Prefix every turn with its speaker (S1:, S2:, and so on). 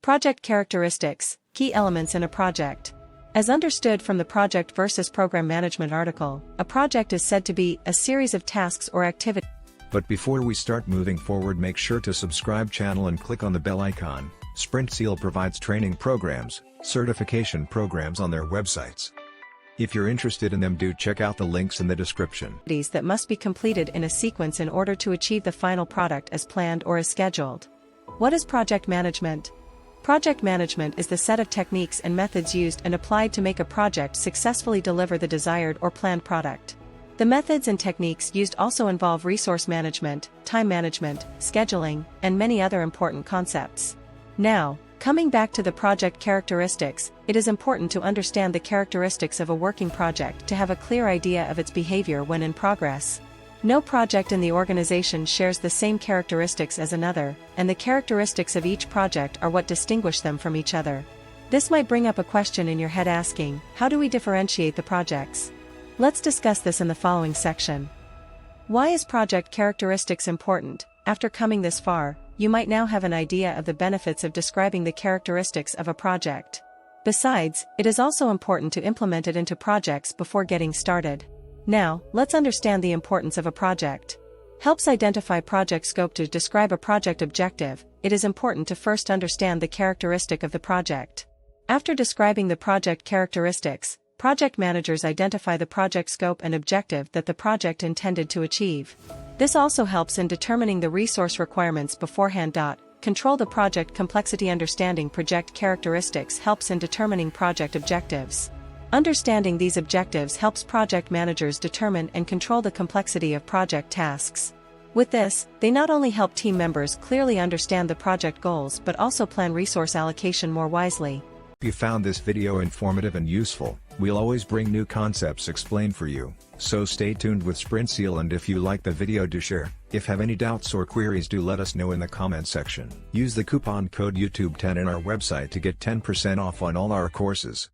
S1: Project characteristics, key elements in a project. As understood from the Project versus Program Management article, a project is said to be a series of tasks or activities.
S2: But before we start moving forward, make sure to subscribe channel and click on the bell icon. Sprintzeal provides training programs, certification programs on their websites. If you're interested in them, do check out the links in the description.
S1: That must be completed in a sequence in order to achieve the final product as planned or as scheduled. What is project management? Project management is the set of techniques and methods used and applied to make a project successfully deliver the desired or planned product. The methods and techniques used also involve resource management, time management, scheduling, and many other important concepts. Now, coming back to the project characteristics, it is important to understand the characteristics of a working project to have a clear idea of its behavior when in progress. No project in the organization shares the same characteristics as another, and the characteristics of each project are what distinguish them from each other. This might bring up a question in your head asking, how do we differentiate the projects? Let's discuss this in the following section. Why is project characteristics important? After coming this far, you might now have an idea of the benefits of describing the characteristics of a project. Besides, it is also important to implement it into projects before getting started. Now, let's understand the importance of a project. Helps identify project scope. To describe a project objective, it is important to first understand the characteristic of the project. After describing the project characteristics, project managers identify the project scope and objective that the project intended to achieve. This also helps in determining the resource requirements beforehand. Control the project complexity. Understanding project characteristics helps in determining project objectives. Understanding these objectives helps project managers determine and control the complexity of project tasks. With this, they not only help team members clearly understand the project goals but also plan resource allocation more wisely.
S2: If you found this video informative and useful, we'll always bring new concepts explained for you, so stay tuned with Sprintzeal, and if you like the video, do share. If have any doubts or queries, do let us know in the comment section. Use the coupon code YouTube10 in our website to get 10% off on all our courses.